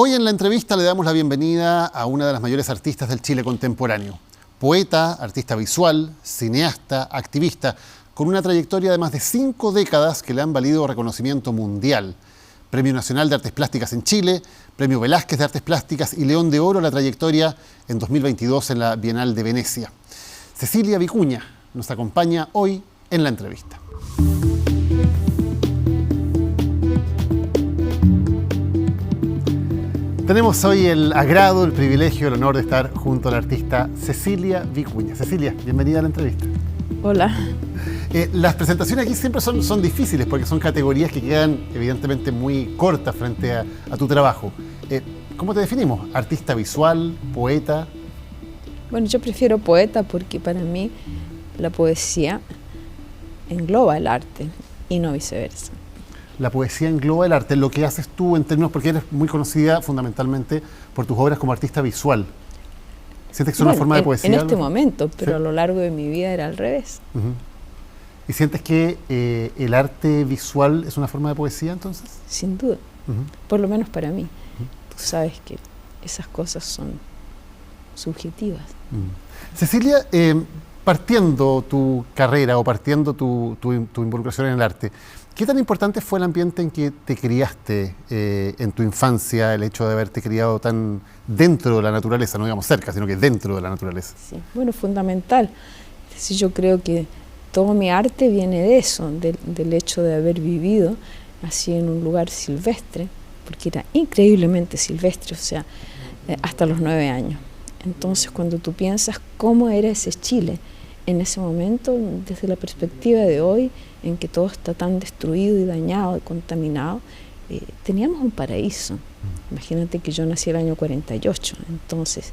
Hoy en la entrevista le damos la bienvenida a una de las mayores artistas del Chile contemporáneo. Poeta, artista visual, cineasta, activista, con una trayectoria de más de 5 décadas que le han valido reconocimiento mundial. Premio Nacional de Artes Plásticas en Chile, Premio Velázquez de Artes Plásticas y León de Oro a la trayectoria en 2022 en la Bienal de Venecia. Cecilia Vicuña nos acompaña hoy en la entrevista. Tenemos hoy el agrado, el privilegio, el honor de estar junto a la artista Cecilia Vicuña. Cecilia, bienvenida a la entrevista. Hola. Las presentaciones aquí siempre son difíciles porque son categorías que quedan evidentemente muy cortas frente a tu trabajo. ¿Cómo te definimos? ¿Artista visual? ¿Poeta? Bueno, yo prefiero poeta porque para mí la poesía engloba el arte y no viceversa. La poesía engloba el arte, lo que haces tú en términos, porque eres muy conocida fundamentalmente por tus obras como artista visual. ¿Sientes que es una forma de poesía? En este momento, pero ¿sí? A lo largo de mi vida era al revés. ¿Y sientes que el arte visual es una forma de poesía entonces? Sin duda, por lo menos para mí. Tú sabes que esas cosas son subjetivas. Cecilia, partiendo tu carrera o partiendo tu involucración en el arte, ¿qué tan importante fue el ambiente en que te criaste en tu infancia, el hecho de haberte criado tan dentro de la naturaleza, no digamos cerca, sino que dentro de la naturaleza? Sí, bueno, fundamental. Es decir, yo creo que todo mi arte viene de eso, del hecho de haber vivido así en un lugar silvestre, porque era increíblemente silvestre, o sea, hasta los 9 años. Entonces, cuando tú piensas cómo era ese Chile en ese momento, desde la perspectiva de hoy, en que todo está tan destruido y dañado y contaminado, teníamos un paraíso. Imagínate que yo nací el año 48, entonces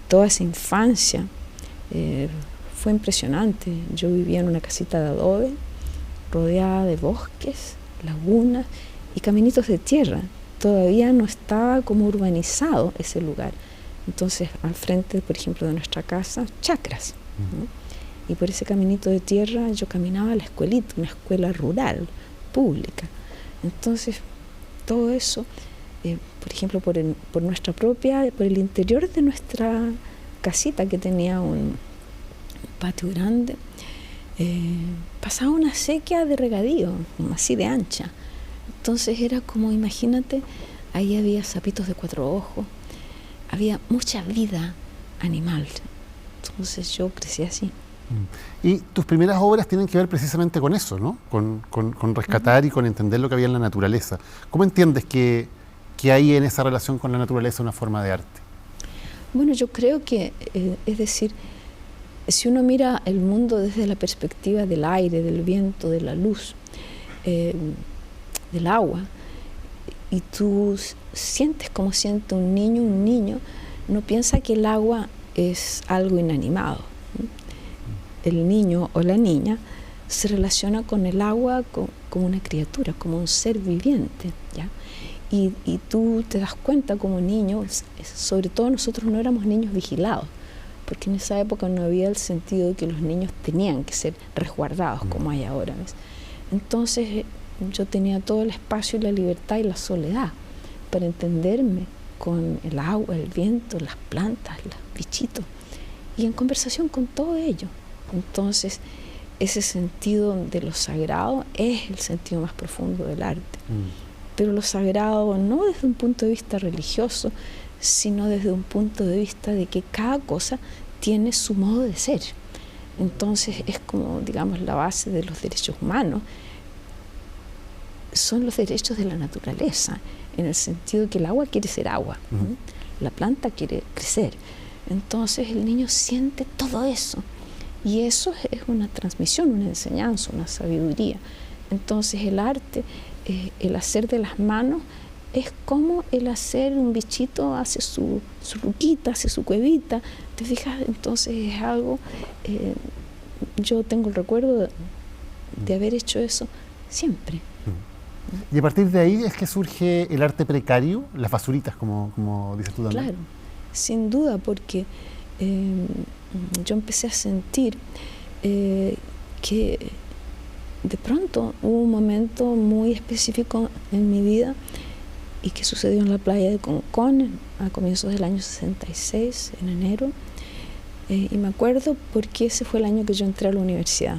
toda esa infancia fue impresionante. Yo vivía en una casita de adobe, rodeada de bosques, lagunas y caminitos de tierra. Todavía no estaba como urbanizado ese lugar. Entonces, al frente, por ejemplo, de nuestra casa, chacras, ¿no? Y por ese caminito de tierra yo caminaba a la escuelita, una escuela rural, pública. Entonces, todo eso, por ejemplo, por el interior de nuestra casita, que tenía un patio grande, pasaba una acequia de regadío, así de ancha. Entonces era como, imagínate, ahí había sapitos de 4 ojos, había mucha vida animal. Entonces yo crecí así. Y tus primeras obras tienen que ver precisamente con eso, ¿no? Con rescatar y con entender lo que había en la naturaleza. ¿Cómo entiendes que hay en esa relación con la naturaleza una forma de arte? Bueno, yo creo que, es decir, si uno mira el mundo desde la perspectiva del aire, del viento, de la luz, del agua, y tú sientes como siente un niño no piensa que el agua es algo inanimado. El niño o la niña se relaciona con el agua como una criatura, como un ser viviente, ¿ya? Y tú te das cuenta como niño, sobre todo nosotros no éramos niños vigilados, porque en esa época no había el sentido de que los niños tenían que ser resguardados como hay ahora, ¿ves? Entonces yo tenía todo el espacio y la libertad y la soledad para entenderme con el agua, el viento, las plantas, los bichitos, y en conversación con todo ello. Entonces, ese sentido de lo sagrado es el sentido más profundo del arte. Pero lo sagrado no desde un punto de vista religioso, sino desde un punto de vista de que cada cosa tiene su modo de ser. Entonces, es como, digamos, la base de los derechos humanos. Son los derechos de la naturaleza, en el sentido de que el agua quiere ser agua, la planta quiere crecer. Entonces, el niño siente todo eso. Y eso es una transmisión, una enseñanza, una sabiduría. Entonces el arte, el hacer de las manos, es como el hacer un bichito, hace su ruquita, hace su cuevita. ¿Te fijas? Entonces es algo, yo tengo el recuerdo de haber hecho eso siempre. Y a partir de ahí es que surge el arte precario, las basuritas, como dices tú también. Claro, sin duda, porque yo empecé a sentir que de pronto hubo un momento muy específico en mi vida y que sucedió en la playa de Concón a comienzos del año 66, en enero. Y me acuerdo porque ese fue el año que yo entré a la universidad.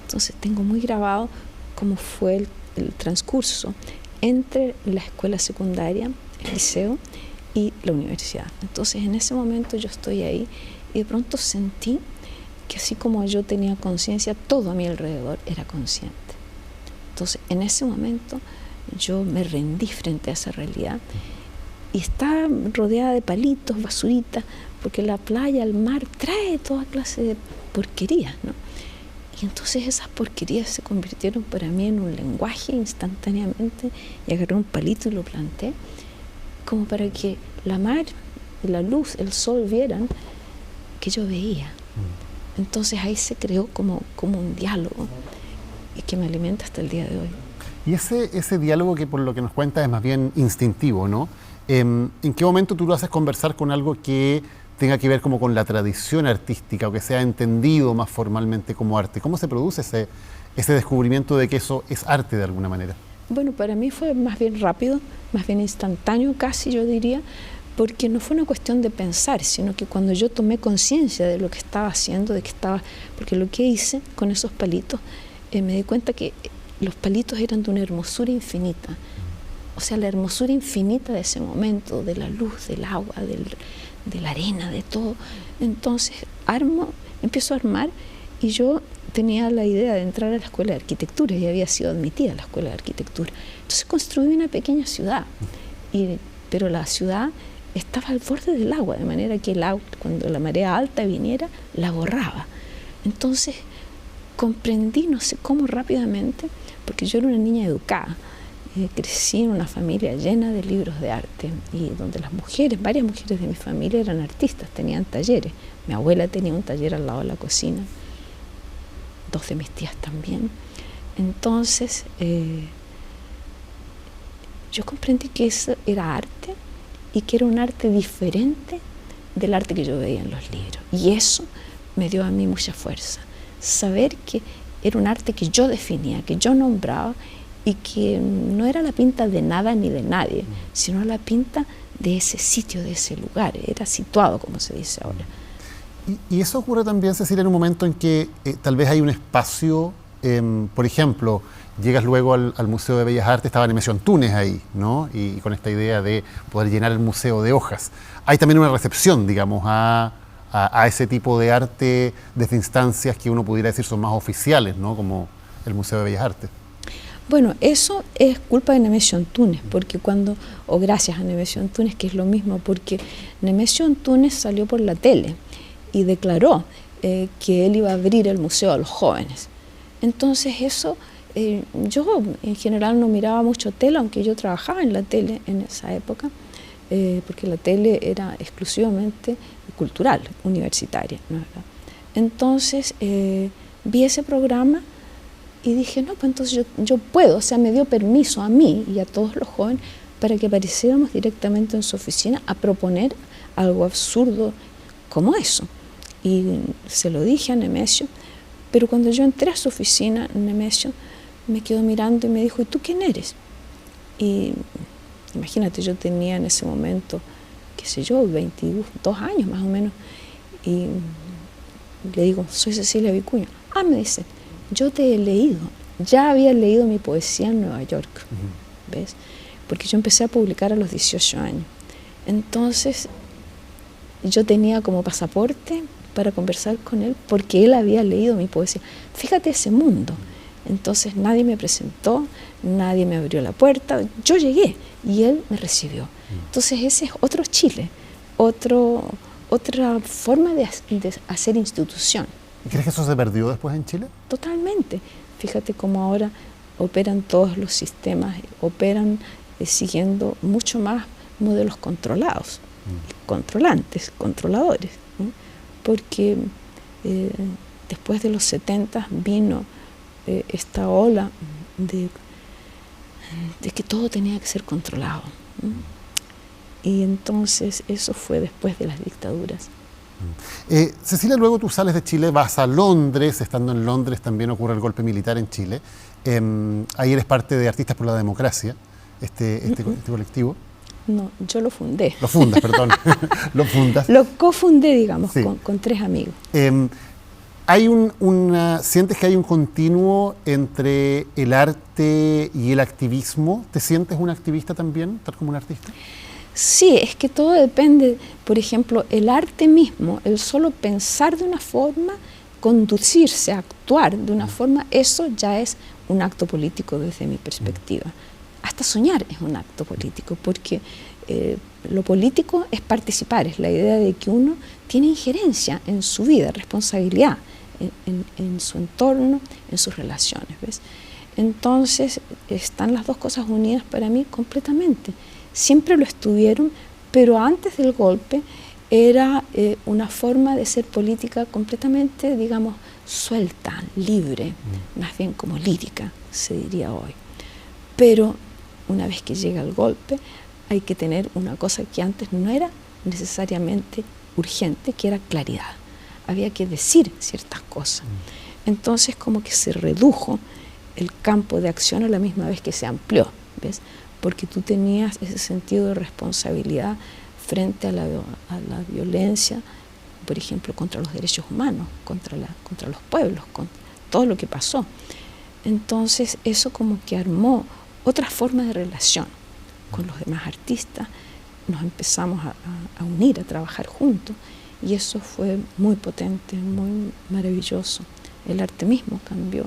Entonces tengo muy grabado cómo fue el transcurso entre la escuela secundaria, el liceo y la universidad. Entonces en ese momento yo estoy ahí y de pronto sentí que así como yo tenía conciencia, todo a mi alrededor era consciente. Entonces en ese momento yo me rendí frente a esa realidad y estaba rodeada de palitos, basuritas, porque la playa, el mar trae toda clase de porquerías, ¿no? Y entonces esas porquerías se convirtieron para mí en un lenguaje instantáneamente, y agarré un palito y lo planté, como para que la mar, la luz, el sol vieran que yo veía. Entonces ahí se creó como un diálogo y que me alimenta hasta el día de hoy. Y ese diálogo que por lo que nos cuentas es más bien instintivo, ¿no? ¿En qué momento tú lo haces conversar con algo que tenga que ver como con la tradición artística o que sea entendido más formalmente como arte? ¿Cómo se produce ese descubrimiento de que eso es arte de alguna manera? Bueno, para mí fue más bien rápido, más bien instantáneo casi, yo diría, porque no fue una cuestión de pensar, sino que cuando yo tomé conciencia de lo que estaba haciendo, porque lo que hice con esos palitos, me di cuenta que los palitos eran de una hermosura infinita. O sea, la hermosura infinita de ese momento, de la luz, del agua, de la arena, de todo. Entonces empiezo a armar, y yo tenía la idea de entrar a la escuela de arquitectura y había sido admitida a la escuela de arquitectura. Entonces construí una pequeña ciudad, pero la ciudad estaba al borde del agua, de manera que el agua, cuando la marea alta viniera, la borraba. Entonces comprendí, no sé cómo rápidamente, porque yo era una niña educada. Crecí en una familia llena de libros de arte y donde varias mujeres de mi familia eran artistas, tenían talleres. Mi abuela tenía un taller al lado de la cocina, 2 de mis tías también. Entonces yo comprendí que eso era arte y que era un arte diferente del arte que yo veía en los libros. Y eso me dio a mí mucha fuerza, saber que era un arte que yo definía, que yo nombraba, y que no era la pinta de nada ni de nadie, sino la pinta de ese sitio, de ese lugar, era situado, como se dice ahora. Y eso ocurre también, Cecilia, en un momento en que tal vez hay un espacio, por ejemplo, llegas luego al Museo de Bellas Artes, estaba Nemesio Antunes ahí, ¿no? Y con esta idea de poder llenar el museo de hojas. Hay también una recepción, digamos, a ese tipo de arte desde instancias que uno pudiera decir son más oficiales, ¿no? Como el Museo de Bellas Artes. Bueno, eso es culpa de Nemesio Antunes, o gracias a Nemesio Antunes, que es lo mismo, porque Nemesio Antunes salió por la tele y declaró que él iba a abrir el museo a los jóvenes. Entonces eso, yo en general no miraba mucho tele, aunque yo trabajaba en la tele en esa época, porque la tele era exclusivamente cultural, universitaria, ¿no? Entonces vi ese programa y dije, no, pues entonces yo puedo, o sea, me dio permiso a mí y a todos los jóvenes para que apareciéramos directamente en su oficina a proponer algo absurdo como eso. Y se lo dije a Nemesio, pero cuando yo entré a su oficina, Nemesio me quedó mirando y me dijo, ¿y tú quién eres? Y imagínate, yo tenía en ese momento, qué sé yo, 22 años más o menos, y le digo, soy Cecilia Vicuña. Ah, me dice, yo te he leído, ya había leído mi poesía en Nueva York, ¿ves? Porque yo empecé a publicar a los 18 años. Entonces, yo tenía como pasaporte para conversar con él, porque él había leído mi poesía. Fíjate ese mundo. Entonces, nadie me presentó, nadie me abrió la puerta, yo llegué y él me recibió. Entonces, ese es otro Chile, otra forma de hacer institución. ¿Crees que eso se perdió después en Chile? Totalmente. Fíjate cómo ahora operan todos los sistemas, operan siguiendo mucho más modelos controlados, controlantes, controladores, ¿no? Porque después de los 70 vino esta ola de que todo tenía que ser controlado, ¿no? Y entonces eso fue después de las dictaduras. Cecilia, luego tú sales de Chile, vas a Londres. Estando en Londres también ocurre el golpe militar en Chile. Ahí eres parte de Artistas por la Democracia. este colectivo. No, yo lo fundé. Lo fundas, perdón. Lo fundas. Lo cofundé, digamos, Sí. con 3 amigos. ¿Hay sientes que hay un continuo entre el arte y el activismo? ¿Te sientes un activista también, tal como un artista? Sí, es que todo depende. Por ejemplo, el arte mismo, el solo pensar de una forma, conducirse, actuar de una forma, eso ya es un acto político desde mi perspectiva. Hasta soñar es un acto político, porque lo político es participar, es la idea de que uno tiene injerencia en su vida, responsabilidad en su entorno, en sus relaciones, ¿ves? Entonces están las dos cosas unidas para mí completamente. Siempre lo estuvieron, pero antes del golpe era una forma de ser política completamente, digamos, suelta, libre, más bien como lírica, se diría hoy. Pero una vez que llega el golpe, hay que tener una cosa que antes no era necesariamente urgente, que era claridad. Había que decir ciertas cosas. Entonces como que se redujo el campo de acción a la misma vez que se amplió, ¿ves? Porque tú tenías ese sentido de responsabilidad frente a la violencia, por ejemplo, contra los derechos humanos, contra los pueblos, contra todo lo que pasó. Entonces eso como que armó otra forma de relación con los demás artistas, nos empezamos a unir, a trabajar juntos, y eso fue muy potente, muy maravilloso. El arte mismo cambió,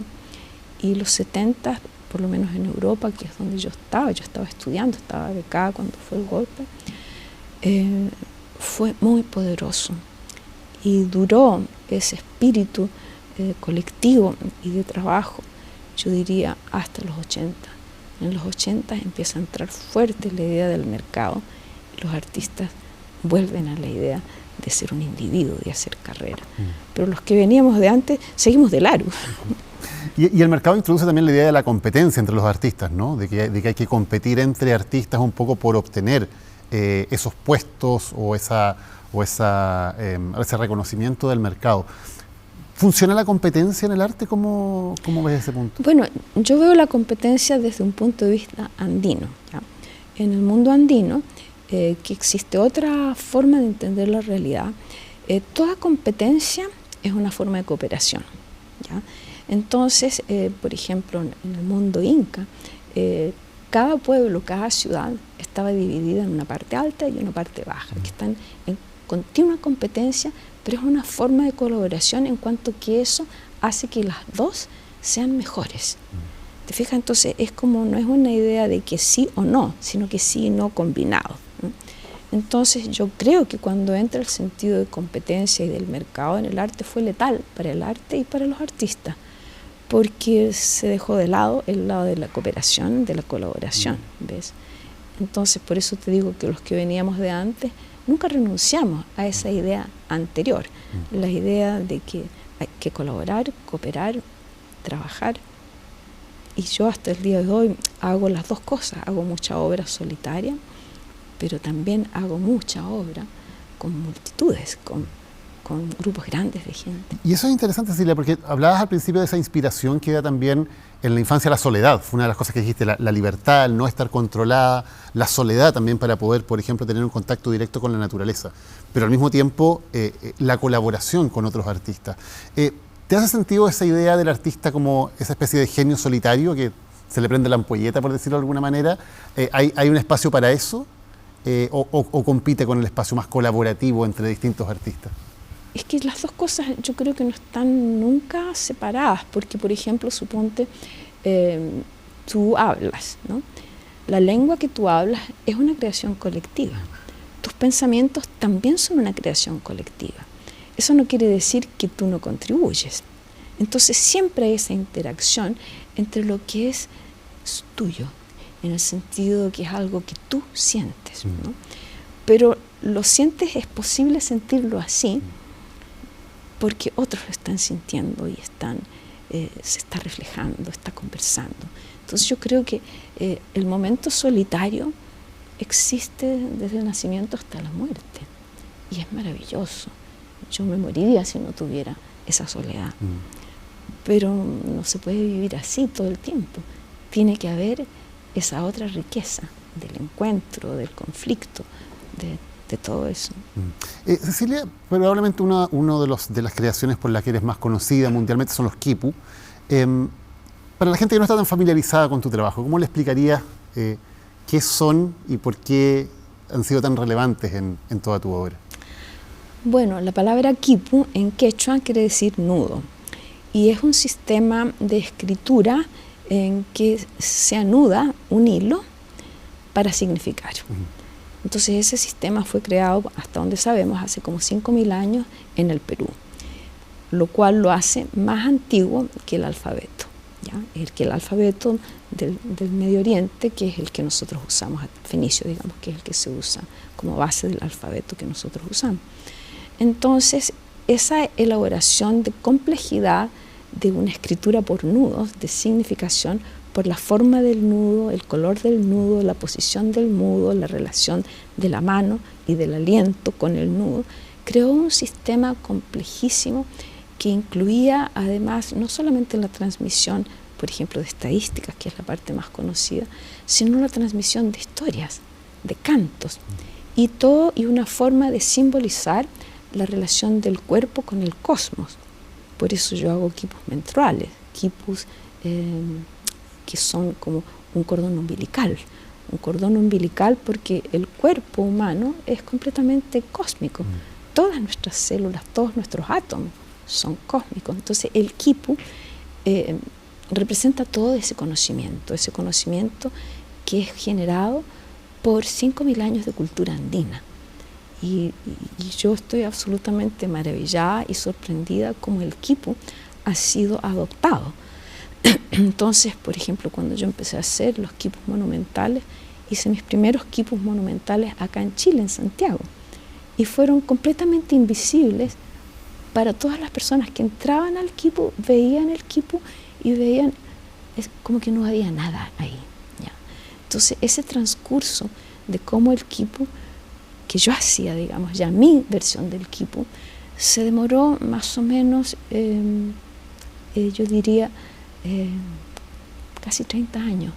y los 70, por lo menos en Europa, que es donde yo estaba estudiando, estaba becada cuando fue el golpe, fue muy poderoso, y duró ese espíritu colectivo y de trabajo, yo diría, hasta los 80. En los 80 empieza a entrar fuerte la idea del mercado, y los artistas vuelven a la idea de ser un individuo, de hacer carrera. Pero los que veníamos de antes, seguimos de largo. Y el mercado introduce también la idea de la competencia entre los artistas, ¿no? De que hay que competir entre artistas un poco por obtener esos puestos o ese reconocimiento del mercado. ¿Funciona la competencia en el arte? ¿Cómo ves ese punto? Bueno, yo veo la competencia desde un punto de vista andino, ¿ya? En el mundo andino, que existe otra forma de entender la realidad, toda competencia es una forma de cooperación, ¿ya? Entonces, por ejemplo, en el mundo inca, cada pueblo, cada ciudad estaba dividida en una parte alta y una parte baja, que están en continua competencia, pero es una forma de colaboración en cuanto que eso hace que las dos sean mejores. ¿Te fijas? Entonces es como, no es una idea de que sí o no, sino que sí y no combinado, ¿no? Entonces yo creo que cuando entra el sentido de competencia y del mercado en el arte fue letal para el arte y para los artistas, porque se dejó de lado el lado de la cooperación, de la colaboración, ¿ves? Entonces por eso te digo que los que veníamos de antes nunca renunciamos a esa idea anterior, la idea de que hay que colaborar, cooperar, trabajar. Y yo hasta el día de hoy hago las dos cosas, hago mucha obra solitaria, pero también hago mucha obra con multitudes, con grupos grandes de gente. Y eso es interesante, Cecilia, porque hablabas al principio de esa inspiración que da también en la infancia la soledad. Fue una de las cosas que dijiste, la libertad, el no estar controlada, la soledad también para poder, por ejemplo, tener un contacto directo con la naturaleza. Pero al mismo tiempo, la colaboración con otros artistas. ¿Te hace sentido esa idea del artista como esa especie de genio solitario que se le prende la ampolleta, por decirlo de alguna manera? ¿Hay un espacio para eso? ¿O compite con el espacio más colaborativo entre distintos artistas? Es que las dos cosas yo creo que no están nunca separadas, porque por ejemplo, suponte, tú hablas, ¿no? La lengua que tú hablas es una creación colectiva. Tus pensamientos también son una creación colectiva. Eso no quiere decir que tú no contribuyes. Entonces siempre hay esa interacción entre lo que es tuyo, en el sentido de que es algo que tú sientes, ¿no? Pero lo sientes, es posible sentirlo así, porque otros lo están sintiendo y se está reflejando, está conversando. Entonces yo creo que el momento solitario existe desde el nacimiento hasta la muerte, y es maravilloso. Yo me moriría si no tuviera esa soledad, pero no se puede vivir así todo el tiempo. Tiene que haber esa otra riqueza del encuentro, del conflicto, de todo eso. Cecilia, probablemente uno de las creaciones por las que eres más conocida mundialmente son los quipu. Para la gente que no está tan familiarizada con tu trabajo, ¿cómo le explicarías qué son y por qué han sido tan relevantes en toda tu obra? Bueno, la palabra quipu en quechua quiere decir nudo y es un sistema de escritura en que se anuda un hilo para significar. Entonces ese sistema fue creado, hasta donde sabemos, hace como 5.000 años en el Perú, lo cual lo hace más antiguo que el alfabeto, ¿ya? El alfabeto del Medio Oriente, que es el que nosotros usamos, fenicio, digamos, que es el que se usa como base del alfabeto que nosotros usamos. Entonces, esa elaboración de complejidad de una escritura por nudos, de significación, por la forma del nudo, el color del nudo, la posición del nudo, la relación de la mano y del aliento con el nudo, creó un sistema complejísimo que incluía además no solamente la transmisión, por ejemplo, de estadísticas, que es la parte más conocida, sino la transmisión de historias, de cantos, y todo y una forma de simbolizar la relación del cuerpo con el cosmos. Por eso yo hago quipus menstruales, quipus que son como un cordón umbilical porque el cuerpo humano es completamente cósmico. Todas nuestras células, todos nuestros átomos son cósmicos. Entonces el quipu representa todo ese conocimiento que es generado por 5.000 años de cultura andina. Y yo estoy absolutamente maravillada y sorprendida como el quipu ha sido adoptado. Entonces, por ejemplo, cuando yo empecé a hacer los quipus monumentales, hice mis primeros quipus monumentales acá en Chile, en Santiago, y fueron completamente invisibles para todas las personas que entraban al quipu, veían el quipu y veían como que no había nada ahí, ¿ya? Entonces, ese transcurso de cómo el quipu que yo hacía, digamos, ya mi versión del quipu, se demoró más o menos, yo diría, casi 30 años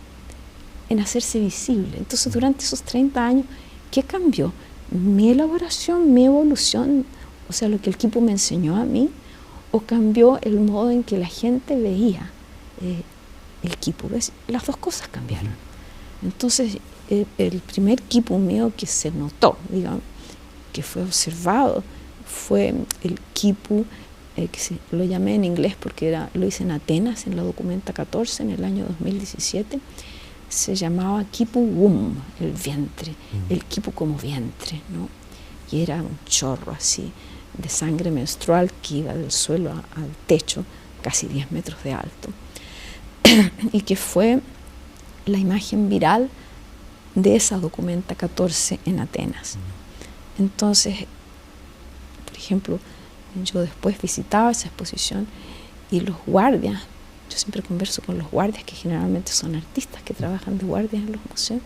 en hacerse visible. Entonces, durante esos 30 años, ¿qué cambió? Mi elaboración, mi evolución, o sea, lo que el quipu me enseñó a mí, o cambió el modo en que la gente veía el quipu. ¿Ves? Las dos cosas cambiaron. Entonces, el primer quipu mío que se notó, digamos, que fue observado, fue el quipu, lo llamé en inglés porque lo hice en Atenas, en la Documenta 14, en el año 2017, se llamaba quipu womb, el vientre, el quipu como vientre, ¿no? Y era un chorro así de sangre menstrual que iba del suelo al techo, casi 10 metros de alto, y que fue la imagen viral de esa Documenta 14 en Atenas. Entonces, por ejemplo, yo después visitaba esa exposición y los guardias, yo siempre converso con los guardias que generalmente son artistas que trabajan de guardias en los museos,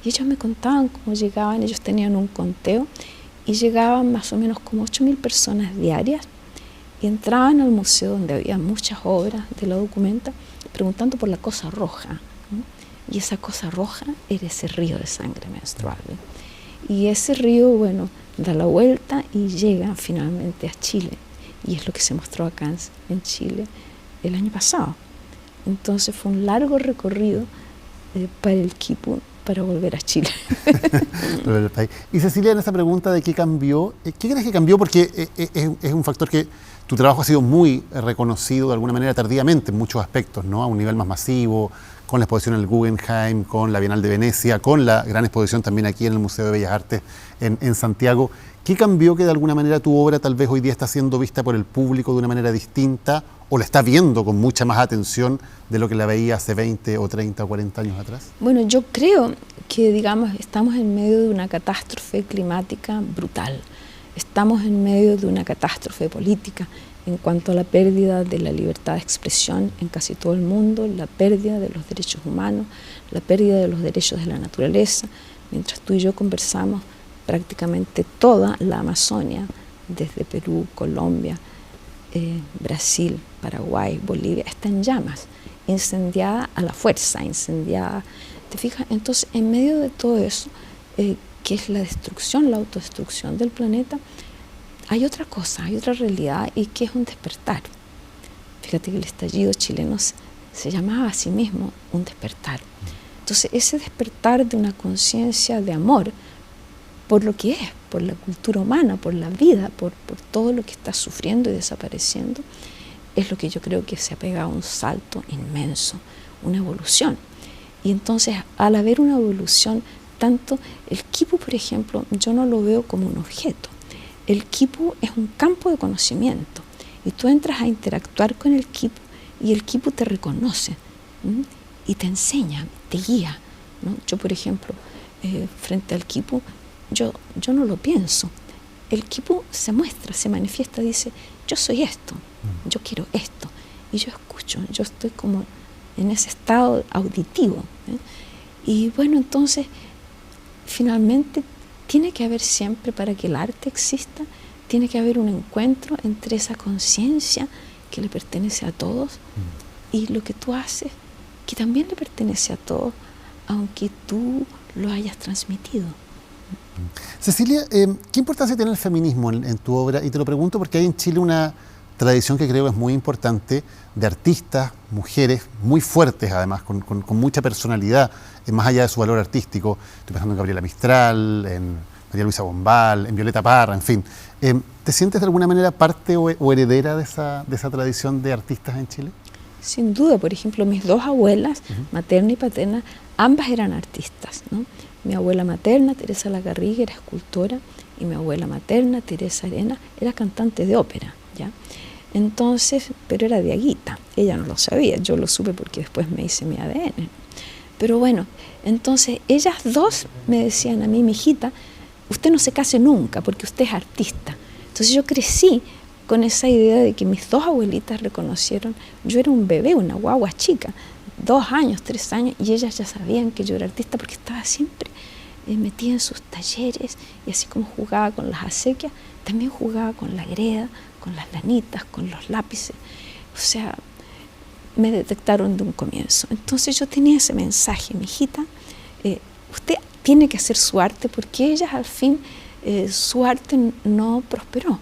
y ellos me contaban cómo llegaban, ellos tenían un conteo y llegaban más o menos como 8.000 personas diarias y entraban al museo donde había muchas obras de la Documenta preguntando por la cosa roja, ¿no? Y esa cosa roja era ese río de sangre menstrual, ¿eh? Y ese río, bueno, da la vuelta y llega finalmente a Chile. Y es lo que se mostró acá en Chile el año pasado. Entonces fue un largo recorrido para el quipu para volver a Chile. Y Cecilia, en esa pregunta de qué cambió, ¿qué crees que cambió? Porque es un factor que tu trabajo ha sido muy reconocido de alguna manera tardíamente en muchos aspectos, ¿no? A un nivel más masivo, con la exposición en el Guggenheim, con la Bienal de Venecia, con la gran exposición también aquí en el Museo de Bellas Artes en Santiago. ¿Qué cambió que de alguna manera tu obra tal vez hoy día está siendo vista por el público de una manera distinta o la está viendo con mucha más atención de lo que la veía hace 20 o 30 o 40 años atrás? Bueno, yo creo que, digamos, estamos en medio de una catástrofe climática brutal. Estamos en medio de una catástrofe política en cuanto a la pérdida de la libertad de expresión en casi todo el mundo, la pérdida de los derechos humanos, la pérdida de los derechos de la naturaleza. Mientras tú y yo conversamos, prácticamente toda la Amazonia, desde Perú, Colombia, Brasil, Paraguay, Bolivia, está en llamas, incendiada a la fuerza, incendiada ¿Te fijas? Entonces, en medio de todo eso, que es la destrucción, la autodestrucción del planeta, hay otra cosa, hay otra realidad, y que es un despertar. Fíjate que el estallido chileno se llamaba a sí mismo un despertar. Entonces, ese despertar de una conciencia de amor por lo que es, por la cultura humana, por la vida, por todo lo que está sufriendo y desapareciendo, es lo que yo creo que se ha pegado un salto inmenso, una evolución. Y entonces, al haber una evolución, tanto el quipu, por ejemplo, yo no lo veo como un objeto. El quipu es un campo de conocimiento, y tú entras a interactuar con el quipu y el quipu te reconoce, y te enseña, te guía, ¿no? Yo, por ejemplo, frente al quipu, yo no lo pienso. El quipu se muestra, se manifiesta, dice, yo soy esto, yo quiero esto, y yo escucho, yo estoy como en ese estado auditivo, ¿eh? Y bueno, entonces, finalmente, tiene que haber siempre, para que el arte exista, tiene que haber un encuentro entre esa conciencia que le pertenece a todos y lo que tú haces, que también le pertenece a todos, aunque tú lo hayas transmitido. Cecilia, ¿qué importancia tiene el feminismo en tu obra? Y te lo pregunto porque hay en Chile una tradición que creo es muy importante de artistas, mujeres muy fuertes además, con mucha personalidad, más allá de su valor artístico. Estoy pensando en Gabriela Mistral, en María Luisa Bombal, en Violeta Parra, en fin. ¿Te sientes de alguna manera parte o heredera de esa tradición de artistas en Chile? Sin duda, por ejemplo, mis dos abuelas, materna y paterna, ambas eran artistas, ¿no? Mi abuela materna, Teresa Lagarriga, era escultora, y mi abuela materna, Teresa Arena, era cantante de ópera, ¿ya? Entonces, pero era diaguita, ella no lo sabía, yo lo supe porque después me hice mi ADN. Pero bueno, entonces ellas dos me decían a mí, mijita, usted no se case nunca porque usted es artista. Entonces yo crecí con esa idea de que mis dos abuelitas reconocieron, yo era un bebé, una guagua chica, 2 años, 3 años, y ellas ya sabían que yo era artista porque estaba siempre metida en sus talleres, y así como jugaba con las acequias, también jugaba con la greda, con las lanitas, con los lápices. O sea, me detectaron de un comienzo. Entonces yo tenía ese mensaje, mi hijita, usted tiene que hacer su arte, porque ellas al fin, su arte no prosperó.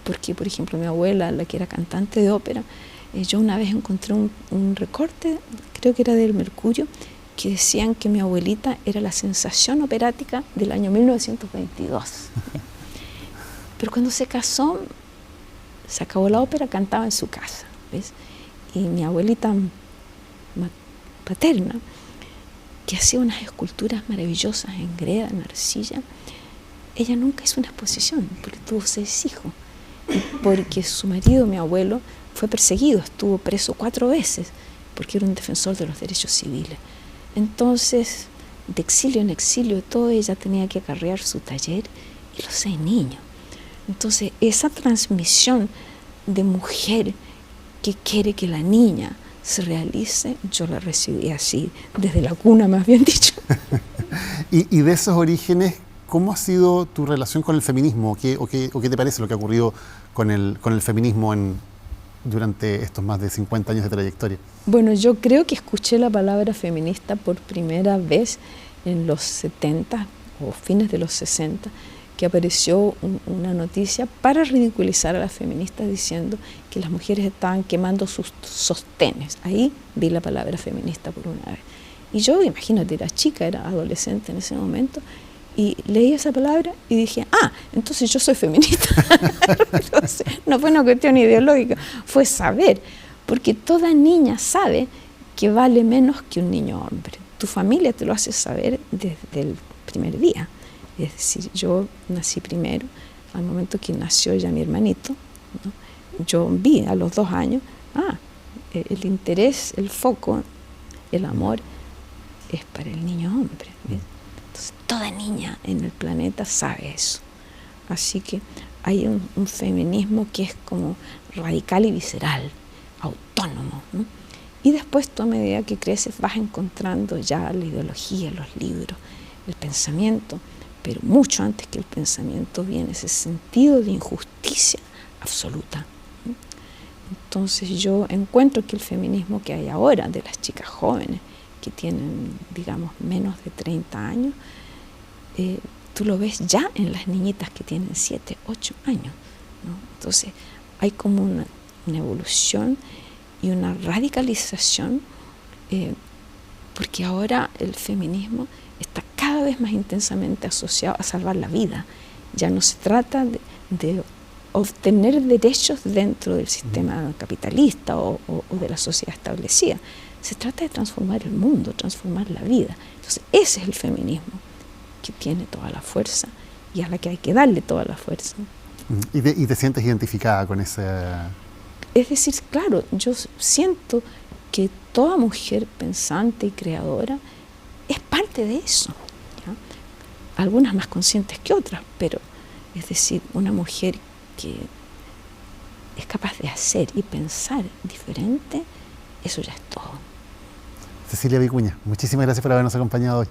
Porque, por ejemplo, mi abuela, la que era cantante de ópera, yo una vez encontré un recorte, creo que era del Mercurio, que decían que mi abuelita era la sensación operática del año 1922. Pero cuando se casó, se acabó la ópera, cantaba en su casa, ¿ves? Y mi abuelita paterna, que hacía unas esculturas maravillosas en greda, en arcilla, ella nunca hizo una exposición, porque tuvo 6 hijos. Y porque su marido, mi abuelo, fue perseguido, estuvo preso 4 veces, porque era un defensor de los derechos civiles. Entonces, de exilio en exilio, todo, ella tenía que acarrear su taller y los 6 niños. Entonces, esa transmisión de mujer que quiere que la niña se realice, yo la recibí así, desde la cuna, más bien dicho. Y de esos orígenes, ¿cómo ha sido tu relación con el feminismo? ¿O qué te parece lo que ha ocurrido con el feminismo durante estos más de 50 años de trayectoria? Bueno, yo creo que escuché la palabra feminista por primera vez en los 70 o fines de los 60, que apareció una noticia para ridiculizar a las feministas diciendo que las mujeres estaban quemando sus sostenes. Ahí vi la palabra feminista por una vez. Y yo, imagínate, era chica, era adolescente en ese momento, y leí esa palabra y dije, entonces yo soy feminista. Entonces, no fue una cuestión ideológica, fue saber, porque toda niña sabe que vale menos que un niño hombre. Tu familia te lo hace saber desde el primer día. Es decir, yo nací primero, al momento que nació ya mi hermanito, ¿no? Yo vi a los 2 años, el interés, el foco, el amor es para el niño hombre, ¿ves? Entonces, toda niña en el planeta sabe eso. Así que hay un feminismo que es como radical y visceral, autónomo, ¿no? Y después, tú a medida que creces, vas encontrando ya la ideología, los libros, el pensamiento, pero mucho antes que el pensamiento viene ese sentido de injusticia absoluta, ¿no? Entonces yo encuentro que el feminismo que hay ahora de las chicas jóvenes, que tienen, digamos, menos de 30 años, tú lo ves ya en las niñitas que tienen 7, 8 años, ¿no? Entonces hay como una evolución y una radicalización, porque ahora el feminismo está cada vez más intensamente asociado a salvar la vida. Ya no se trata de obtener derechos dentro del sistema capitalista o de la sociedad establecida. Se trata de transformar el mundo, transformar la vida. Entonces ese es el feminismo, que tiene toda la fuerza y a la que hay que darle toda la fuerza. ¿Y te sientes identificada con ese...? Es decir, claro, yo siento que toda mujer pensante y creadora es parte de eso, ¿ya? Algunas más conscientes que otras, pero es decir, una mujer que es capaz de hacer y pensar diferente, eso ya es todo. Cecilia Vicuña, muchísimas gracias por habernos acompañado hoy.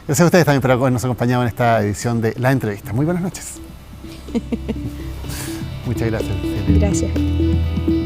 Gracias a ustedes también por habernos acompañado en esta edición de La Entrevista. Muy buenas noches. Muchas gracias, Cecilia. Gracias.